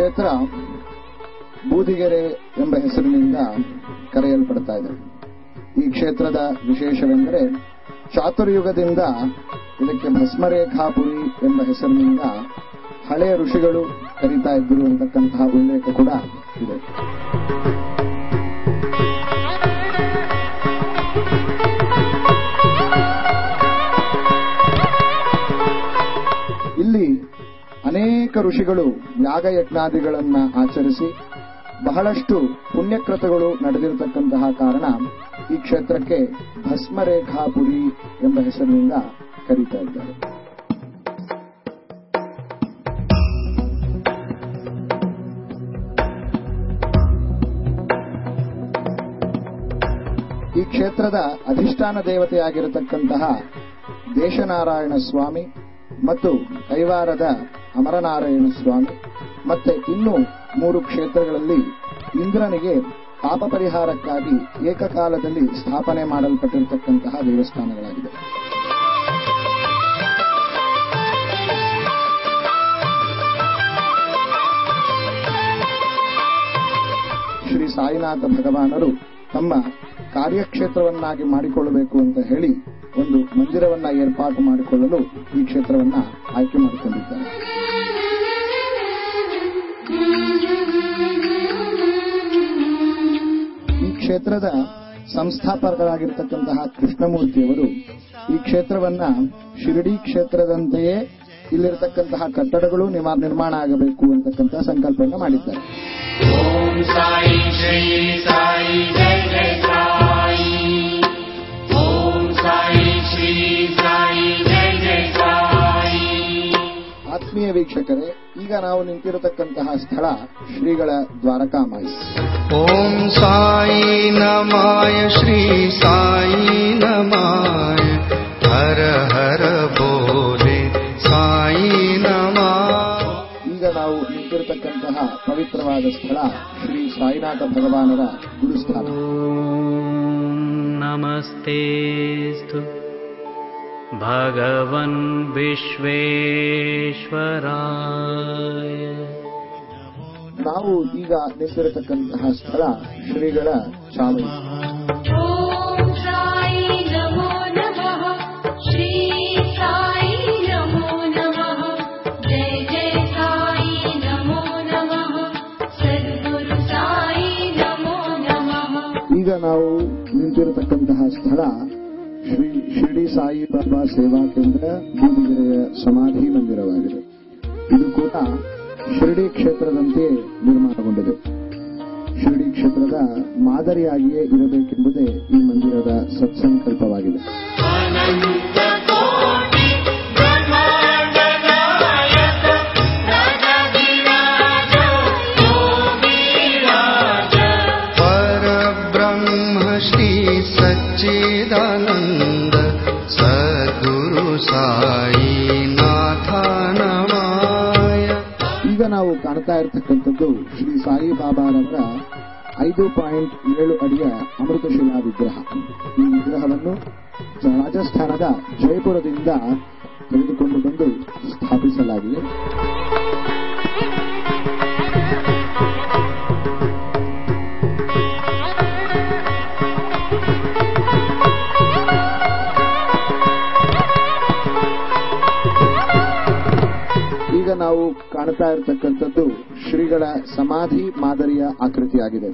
ಕ್ಷೇತ್ರ ಬೂದಿಗೆರೆ ಎಂಬ ಹೆಸರಿನಿಂದ ಕರೆಯಲ್ಪಡ್ತಾ ಇದೆ. ಈ ಕ್ಷೇತ್ರದ ವಿಶೇಷವೆಂದರೆ ಚಾತುರ್ಯುಗದಿಂದ ಇದಕ್ಕೆ ಭಸ್ಮರೇಖಾಪುರಿ ಎಂಬ ಹೆಸರಿನಿಂದ ಹಳೆಯ ಋಷಿಗಳು ಕರೀತಾ ಇದ್ದರು ಅಂತಕ್ಕಂತಹ ಉಲ್ಲೇಖ ಕೂಡ ಇದೆ. ಇಲ್ಲಿ ಅನೇಕ ಋಷಿಗಳು ಯಾಗಯಜ್ಞಾದಿಗಳನ್ನ ಆಚರಿಸಿ ಬಹಳಷ್ಟು ಪುಣ್ಯಕೃತಗಳು ನಡೆದಿರತಕ್ಕಂತಹ ಕಾರಣ ಈ ಕ್ಷೇತ್ರಕ್ಕೆ ಭಸ್ಮರೇಖಾಪುರಿ ಎಂಬ ಹೆಸರಿನಿಂದ ಕರೀತಾ ಇದ್ದಾರೆ. ಈ ಕ್ಷೇತ್ರದ ಅಧಿಷ್ಠಾನ ದೇವತೆಯಾಗಿರತಕ್ಕಂತಹ ದೇಶನಾರಾಯಣ ಸ್ವಾಮಿ ಮತ್ತು ಕೈವಾರದ ಅಮರನಾರಾಯಣ ಸ್ವಾಮಿ ಮತ್ತೆ ಇನ್ನೂ 3 ಕ್ಷೇತ್ರಗಳಲ್ಲಿ ಇಂದ್ರನಿಗೆ ಪಾಪ ಪರಿಹಾರಕ್ಕಾಗಿ ಏಕಕಾಲದಲ್ಲಿ ಸ್ಥಾಪನೆ ಮಾಡಲ್ಪಟ್ಟಿರತಕ್ಕಂತಹ ದೇವಸ್ಥಾನಗಳಾಗಿದೆ. ಶ್ರೀ ಸಾಯಿನಾಥ ಭಗವಾನರು ತಮ್ಮ ಕಾರ್ಯಕ್ಷೇತ್ರವನ್ನಾಗಿ ಮಾಡಿಕೊಳ್ಳಬೇಕು ಅಂತ ಹೇಳಿ ಒಂದು ಮಂದಿರವನ್ನ ಏರ್ಪಾಟು ಮಾಡಿಕೊಳ್ಳಲು ಈ ಕ್ಷೇತ್ರವನ್ನ ಆಯ್ಕೆ ಮಾಡಿಕೊಂಡಿದ್ದಾರೆ. ಈ ಕ್ಷೇತ್ರದ ಸಂಸ್ಥಾಪಕರಾಗಿರ್ತಕ್ಕಂತಹ ಕೃಷ್ಣಮೂರ್ತಿಯವರು ಈ ಕ್ಷೇತ್ರವನ್ನ ಶಿರಡಿ ಕ್ಷೇತ್ರದಂತೆಯೇ ಇಲ್ಲಿರತಕ್ಕಂತಹ ಕಟ್ಟಡಗಳು ನಿರ್ಮಾಣ ಆಗಬೇಕು ಅಂತಕ್ಕಂತಹ ಸಂಕಲ್ಪವನ್ನು ಮಾಡಿದ್ದಾರೆ. ಓಂ ಸಾಯಿ ಶ್ರೀ ಸಾಯಿ ಜೈ ಜೈ ಸಾಯಿ. ಓಂ ಸಾಯಿ ಶ್ರೀ ಸಾಯಿ ಜೈ ಜೈ ಸಾಯಿ. ಆತ್ಮೀಯ ವೀಕ್ಷಕರೇ, ಈಗ ನಾವು ನಿಂತಿರತಕ್ಕಂತಹ ಸ್ಥಳ ಶ್ರೀಗಳ ದ್ವಾರಕಾಮಾಯಿ. ಓಂ ಸಾಯಿ ನಮಾಯ ಶ್ರೀ ಸಾಯಿ ನಮಾಯ ಹರ ಹರ ಬೋಲೆ ಸಾಯಿ ನಮಾಯ. ಈಗ ನಾವು ನಿಂತಿರತಕ್ಕಂತಹ ಪವಿತ್ರವಾದ ಸ್ಥಳ ಶ್ರೀ ಸಾಯಿನಾಥ ಭಗವಾನರ ಗುರುಸ್ಥಾನ. ನಮಸ್ತೇಸ್ತು ಭಗವನ್ ವಿಶ್ವೇಶ್ವರಾಯ. ನಾವು ಈಗ ನಿಂತಿರತಕ್ಕಂತಹ ಸ್ಥಳ ಶ್ರೀಗಳ ಚಾವಡಿ. ಓಂ ಸಾಯಿ ನಮೋ ನಮಃ. ಶ್ರೀ ಸಾಯಿ ನಮೋ ನಮಃ. ಜಯ ಜಯ ಸಾಯಿ ನಮೋ ನಮಃ. ಸದ್ಗುರು ಸಾಯಿ ನಮೋ ನಮಃ. ಈಗ ನಾವು ನಿಂತಿರತಕ್ಕಂತಹ ಸ್ಥಳ ಶ್ರೀ ಶಿರಡಿ ಸಾಯಿ ಬಾಬಾ ಸೇವಾ ಕೇಂದ್ರ ಬೂದಿಗೆರೆಯ ಸಮಾಧಿ ಮಂದಿರವಾಗಿದೆ. ಇದು ಕೂಡ ಶಿರಡಿ ಕ್ಷೇತ್ರದಂತೆ ನಿರ್ಮಾಣಗೊಂಡಿದೆ. ಶಿರಡಿ ಕ್ಷೇತ್ರದ ಮಾದರಿಯಾಗಿಯೇ ಇರಬೇಕೆಂಬುದೇ ಈ ಮಂದಿರದ ಸತ್ಸಂಕಲ್ಪವಾಗಿದೆ. ಪರಬ್ರಹ್ಮ ಶ್ರೀ ಸಚ್ಚಿದಾನಂದ ಸದ್ಗುರು ಸಾಯಿ ನಾಥ ನಮಾಯ. ಈಗ ನಾವು ಕಾಣ್ತಾ ಇರತಕ್ಕಂಥದ್ದು ಶ್ರೀ ಸಾಯಿ ಬಾಬಾರವರ 5.7 ಅಡಿಯ ಅಮೃತಶಿಲಾ ವಿಗ್ರಹ. ಈ ವಿಗ್ರಹವನ್ನು ರಾಜಸ್ಥಾನದ ಜೈಪುರದಿಂದ ತೆಗೆದುಕೊಂಡು ಬಂದು ಸ್ಥಾಪಿಸಲಾಗಿದೆ. ಈಗ ನಾವು ಕಾಣ್ತಾ ಇರತಕ್ಕಂಥದ್ದು ಶ್ರೀಗಳ ಸಮಾಧಿ ಮಾದರಿಯ ಆಕೃತಿಯಾಗಿದೆ.